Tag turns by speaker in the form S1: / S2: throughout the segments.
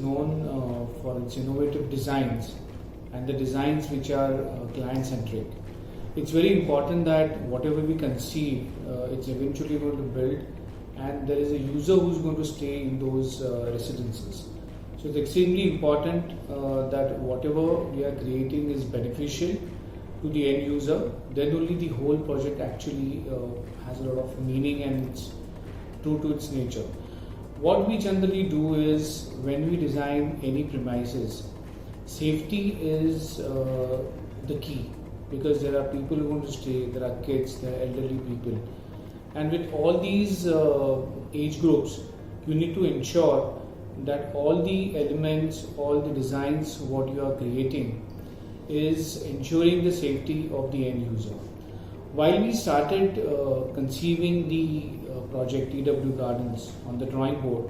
S1: known for its innovative designs and the designs which are client-centric. It's very important that whatever we conceive, it's eventually going to build, and there is a user who's going to stay in those residences. So it's extremely important that whatever we are creating is beneficial to the end user. Then only the whole project actually has a lot of meaning and it's true to its nature. What we generally do is, when we design any premises, safety is the key, because there are people who are going to stay, there are kids, there are elderly people, and with all these age groups, you need to ensure that all the elements, all the designs what you are creating is ensuring the safety of the end user. While we started conceiving the project TW Gardens on the drawing board,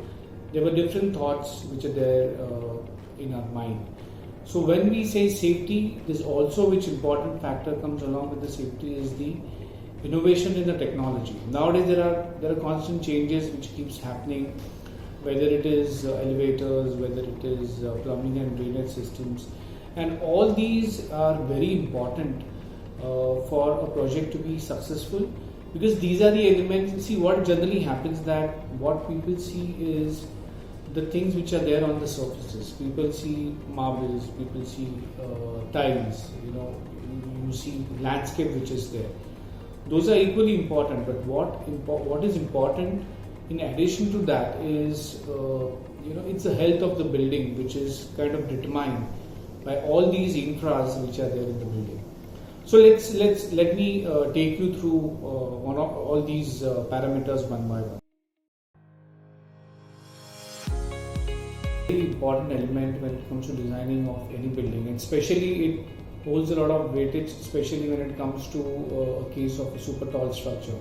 S1: there were different thoughts which are there in our mind. So when we say safety, there's also which important factor comes along with the safety is the innovation in the technology. Nowadays there are constant changes which keeps happening, whether it is elevators, whether it is plumbing and drainage systems, and all these are very important for a project to be successful, because these are the elements. See, what generally happens that what people see is the things which are there on the surfaces. People see marbles, people see tiles, you see landscape which is there. Those are equally important, but what is important in addition to that is it's the health of the building, which is kind of determined by all these infras which are there in the building. So let me take you through one of all these parameters one by one. Very important element when it comes to designing of any building, and especially it holds a lot of weightage, especially when it comes to a case of a super tall structure,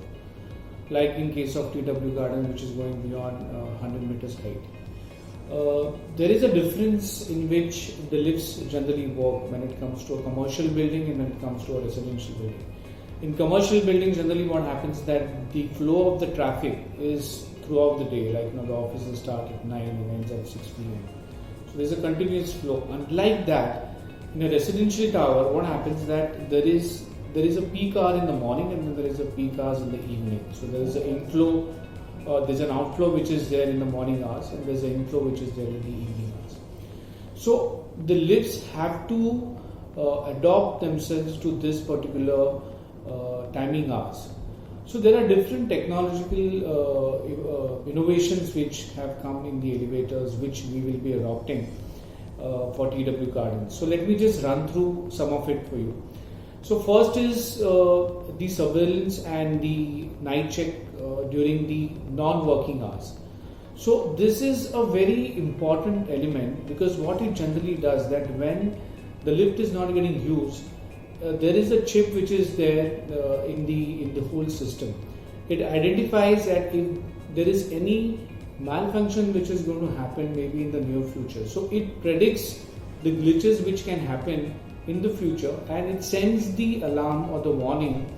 S1: like in case of TW Garden, which is going beyond 100 meters height. There is a difference in which the lifts generally work when it comes to a commercial building and when it comes to a residential building. In commercial buildings, generally what happens that the flow of the traffic is throughout the day, like the offices start at 9 and ends at 6 p.m. So there's a continuous flow. Unlike that, in a residential tower, what happens that there is a peak hour in the morning and then there is a peak hours in the evening. So there is an inflow, there's an outflow which is there in the morning hours, and there's an inflow which is there in the evening hours. So the lifts have to adopt themselves to this particular timing hours. So there are different technological innovations which have come in the elevators, which we will be adopting for TW Gardens. So let me just run through some of it for you. So first is the surveillance and the night check during the non-working hours. So this is a very important element, because what it generally does that when the lift is not getting used, there is a chip which is there in the whole system. It identifies that if there is any malfunction which is going to happen maybe in the near future. So it predicts the glitches which can happen in the future, and it sends the alarm or the warning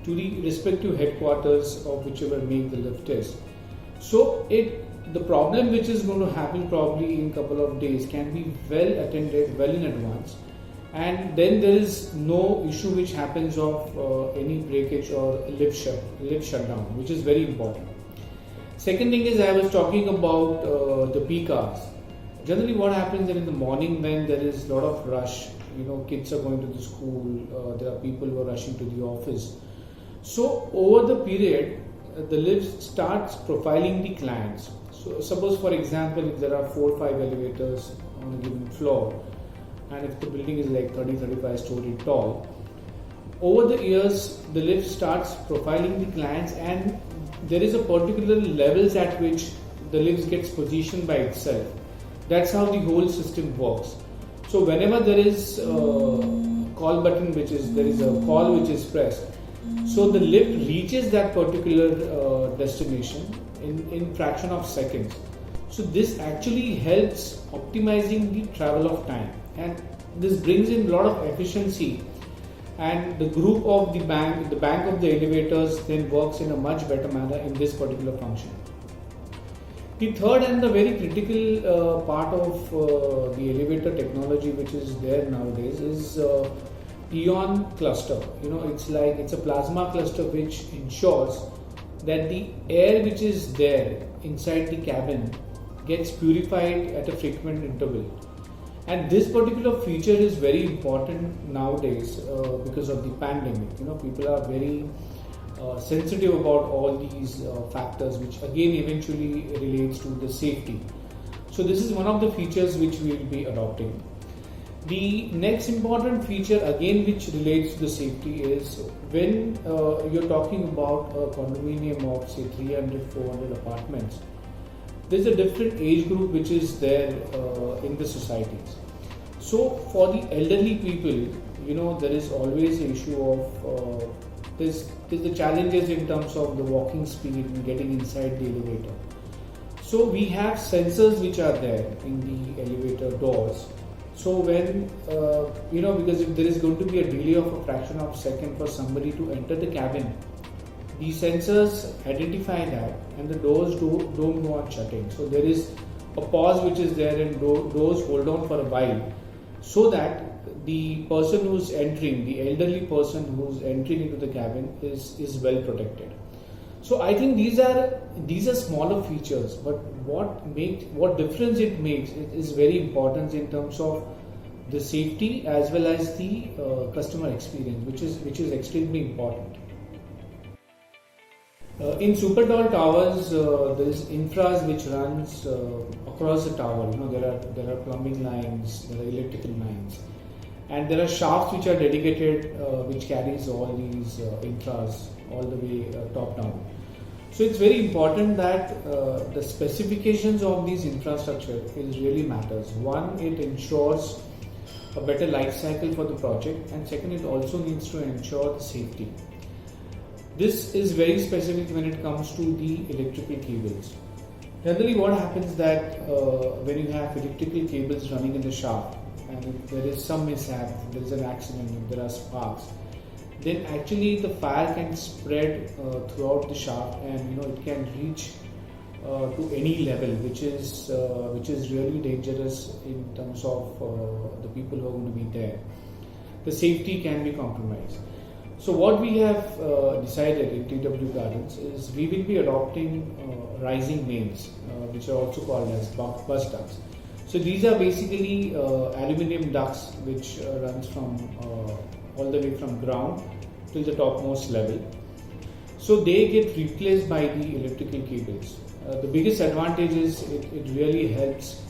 S1: to the respective headquarters of whichever make the lift is. So the problem which is going to happen probably in a couple of days can be well attended well in advance, and then there is no issue which happens of any breakage or lift shutdown, which is very important. Second thing is, I was talking about the peak hours. Generally what happens that in the morning when there is a lot of rush, kids are going to the school, there are people who are rushing to the office. So over the period, the lift starts profiling the clients. So suppose for example, if there are 4 or 5 elevators on a given floor, and if the building is like 30-35 story tall, over the years the lift starts profiling the clients, and there is a particular levels at which the lift gets positioned by itself. That's how the whole system works. So whenever there is a call button, there is a call which is pressed, so the lift reaches that particular destination in fraction of seconds. So this actually helps optimizing the travel of time, and this brings in a lot of efficiency, and the group of the bank of the elevators then works in a much better manner in this particular function. The third and the very critical part of the elevator technology which is there nowadays is ion cluster. It's a plasma cluster which ensures that the air which is there inside the cabin gets purified at a frequent interval. And this particular feature is very important nowadays because of the pandemic. People are very sensitive about all these factors, which again eventually relates to the safety. So this is one of the features which we will be adopting. The next important feature again which relates to the safety is when you're talking about a condominium of say 300-400 apartments, there's a different age group which is there in the societies. So for the elderly people, there is always an issue of there's the challenges in terms of the walking speed and getting inside the elevator. So we have sensors which are there in the elevator doors. So when because if there is going to be a delay of a fraction of a second for somebody to enter the cabin, the sensors identify that and the doors don't go on shutting. So there is a pause which is there and doors hold on for a while, so that the person who's entering, the elderly person who's entering into the cabin is well protected. So I think these are smaller features, but what difference it makes is very important in terms of the safety as well as the customer experience, which is extremely important. In super tall towers, there is infras which runs across the tower. There are plumbing lines, there are electrical lines, and there are shafts which are dedicated, which carries all these infras all the way top down. So it's very important that the specifications of these infrastructure is really matters. One, it ensures a better life cycle for the project, and second, it also needs to ensure the safety. This is very specific when it comes to the electrical cables. Generally what happens that when you have electrical cables running in the shaft and if there is some mishap, if there is an accident, if there are sparks, then actually the fire can spread throughout the shaft and it can reach to any level, which is really dangerous in terms of the people who are going to be there. The safety can be compromised. So what we have decided in TW Gardens is we will be adopting rising mains, which are also called as bus ducts. So these are basically aluminium ducts which runs from all the way from ground till the topmost level. So they get replaced by the electrical cables. The biggest advantage is it really helps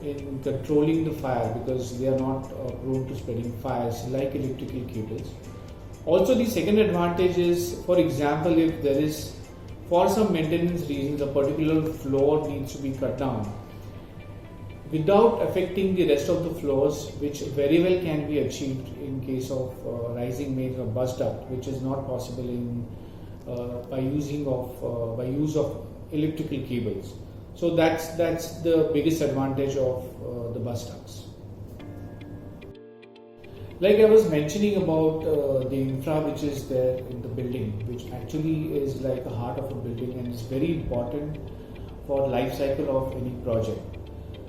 S1: in controlling the fire because they are not prone to spreading fires like electrical cables. Also, the second advantage is, for example, if there is, for some maintenance reasons, a particular floor needs to be cut down without affecting the rest of the floors, which very well can be achieved in case of rising mains or bus duct, which is not possible by use of electrical cables. So that's the biggest advantage of the bus ducts. Like I was mentioning about the infra which is there in the building, which actually is like the heart of a building and is very important for life cycle of any project.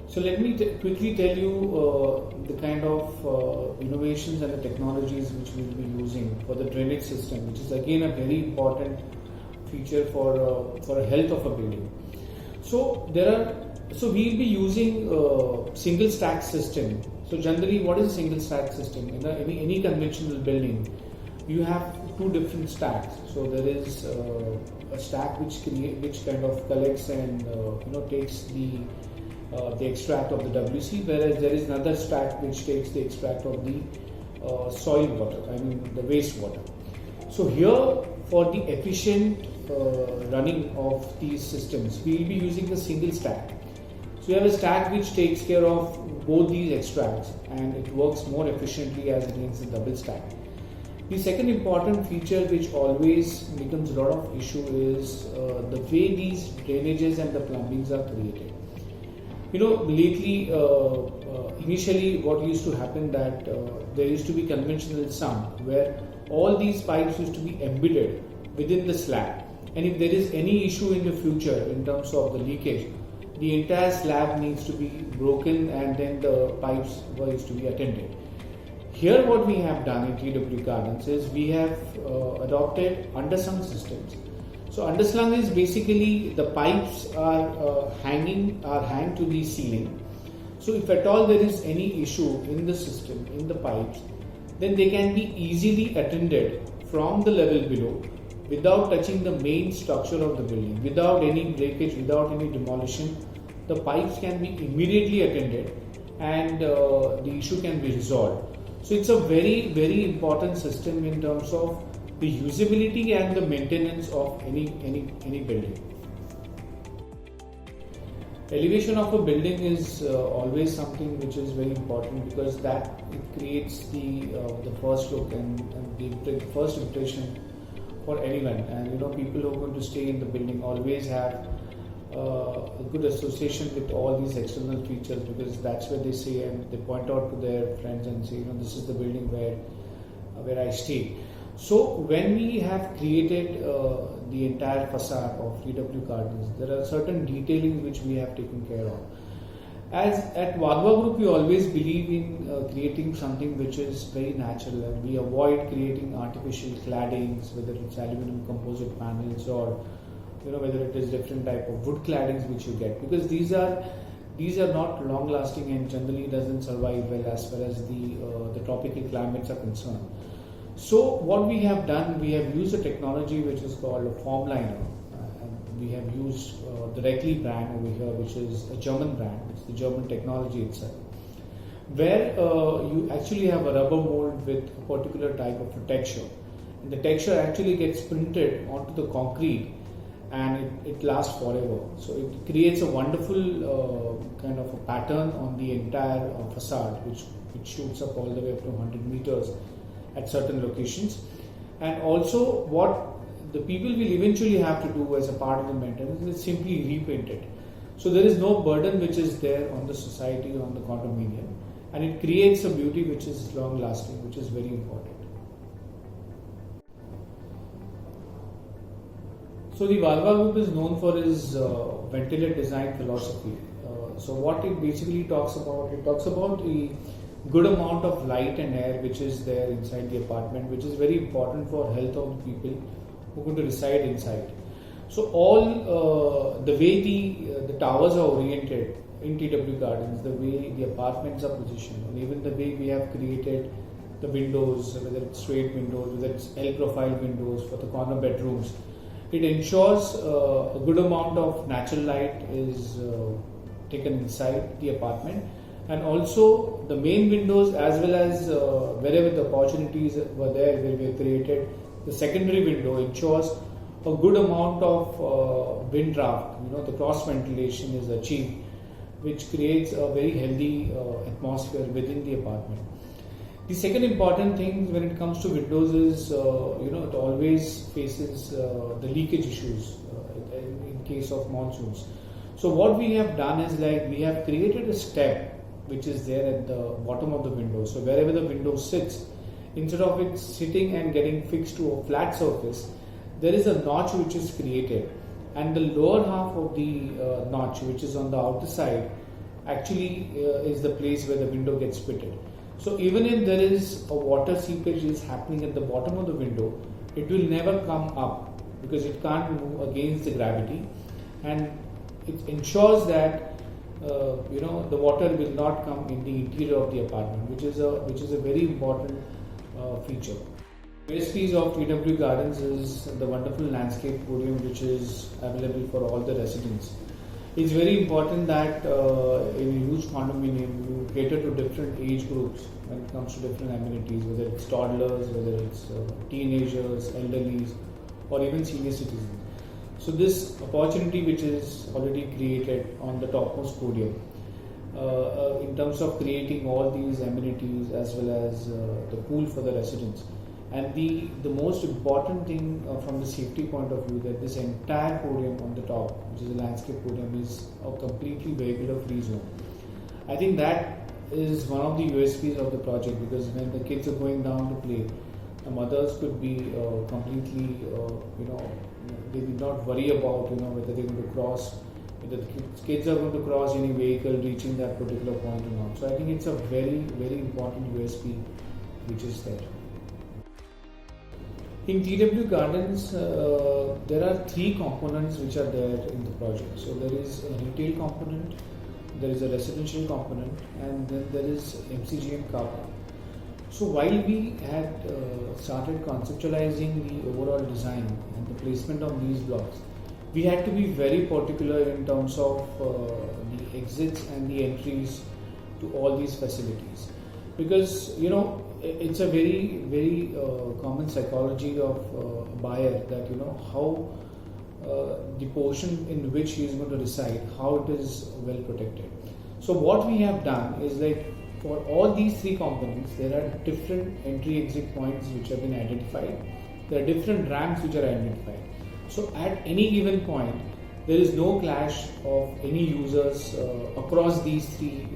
S1: So let me quickly tell you the kind of innovations and the technologies which we will be using for the drainage system, which is again a very important feature for a health of a building. So we'll be using single stack system. So generally, what is a single stack system? In any conventional building, you have two different stacks. So there is a stack which kind of collects and takes the extract of the WC, whereas there is another stack which takes the extract of the soil water, the wastewater. So here, for the efficient running of these systems, we will be using a single stack. So you have a stack which takes care of both these extracts and it works more efficiently as against the double stack. The second important feature which always becomes a lot of issue is the way these drainages and the plumbings are created. Lately, initially what used to happen that there used to be conventional sump where all these pipes used to be embedded within the slab, and if there is any issue in the future in terms of the leakage, the entire slab needs to be broken and then the pipes were used to be attended. Here what we have done in TW Gardens is we have adopted underslung systems. So underslung is basically the pipes are hanging to the ceiling. So if at all there is any issue in the system, in the pipes, then they can be easily attended from the level below without touching the main structure of the building, without any breakage, without any demolition. The pipes can be immediately attended and the issue can be resolved. So it's a very, very important system in terms of the usability and the maintenance of any building. Elevation of a building is always something which is very important because that it creates the first look and the first impression for anyone. And people who are going to stay in the building always have a good association with all these external features because that's where they say and they point out to their friends and say, this is the building where I stay. So when we have created the entire facade of TW Gardens, there are certain detailings which we have taken care of. As at Vadhva Group, we always believe in creating something which is very natural, and we avoid creating artificial claddings, whether it's aluminum composite panels or whether it is different type of wood claddings which you get, because these are not long lasting and generally doesn't survive well as far as the tropical climates are concerned. So what we have done, we have used a technology which is called a Formliner. We have used the Reckly brand over here, which is a German brand. It's the German technology itself, where you actually have a rubber mold with a particular type of a texture, and the texture actually gets printed onto the concrete, and it lasts forever. So it creates a wonderful kind of a pattern on the entire facade, which shoots up all the way up to 100 meters at certain locations. And also what the people will eventually have to do as a part of the maintenance is simply repaint it. So there is no burden which is there on the society, on the condominium, and it creates a beauty which is long lasting, which is very important. So the Vadhva Group is known for its ventilated design philosophy. So what it basically talks about, a good amount of light and air which is there inside the apartment, which is very important for health of the people who are going to reside inside. So all the way the towers are oriented in TW Gardens, the way the apartments are positioned, and even the way we have created the windows, whether it's straight windows, whether it's L profile windows for the corner bedrooms, it ensures a good amount of natural light is taken inside the apartment. And also the main windows, as well as wherever the opportunities were there where we have created the secondary window, ensures a good amount of wind draft. The cross ventilation is achieved, which creates a very healthy atmosphere within the apartment. The second important thing when it comes to windows is it always faces the leakage issues in case of monsoons. So what we have done is we have created a step which is there at the bottom of the window. So wherever the window sits, instead of it sitting and getting fixed to a flat surface, there is a notch which is created, and the lower half of the notch, which is on the outer side, actually is the place where the window gets fitted. So even if there is a water seepage is happening at the bottom of the window, it will never come up because it can't move against the gravity, and it ensures that the water will not come in the interior of the apartment, which is a very important feature. USPs of TW Gardens is the wonderful landscape podium which is available for all the residents. It's very important that in a huge condominium you cater to different age groups when it comes to different amenities, whether it's toddlers, whether it's teenagers, elderlies, or even senior citizens. So this opportunity which is already created on the topmost podium in terms of creating all these amenities as well as the pool for the residents, and the most important thing from the safety point of view, that this entire podium on the top, which is a landscape podium, is a completely vehicular free zone. I think that is one of the USPs of the project, because when the kids are going down to play, the mothers could be completely they did not worry about whether they're going to cross whether the kids are going to cross any vehicle reaching that particular point or not. So I think it's a very, very important USP which is there. In TW Gardens, there are three components which are there in the project. So there is a retail component, there is a residential component, and then there is MCGM car park. So while we had started conceptualizing the overall design and the placement of these blocks, we had to be very particular in terms of the exits and the entries to all these facilities, because it's a very, very common psychology of a buyer that how the portion in which he is going to reside, how it is well protected. So what we have done is, like, for all these three components, there are different entry exit points which have been identified. There are different ramps which are identified. So at any given point, there is no clash of any users across these three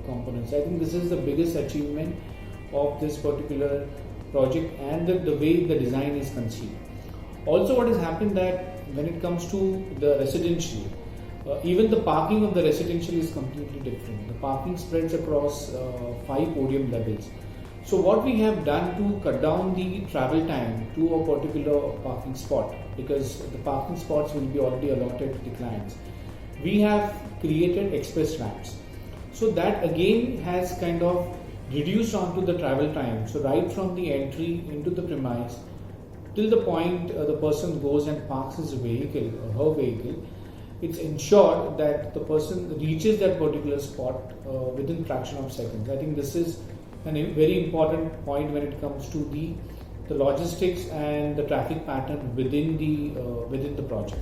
S1: components. I think this is the biggest achievement of this particular project and the way the design is conceived. Also, what has happened that when it comes to the residential, even the parking of the residential is completely different. The parking spreads across 5 podium levels. So what we have done to cut down the travel time to a particular parking spot, because the parking spots will be already allotted to the clients, we have created express ramps. So that again has kind of reduced onto the travel time. So right from the entry into the premise till the point the person goes and parks his vehicle or her vehicle, it's ensured that the person reaches that particular spot within fraction of seconds. I think this is a very important point when it comes to the logistics and the traffic pattern within the project.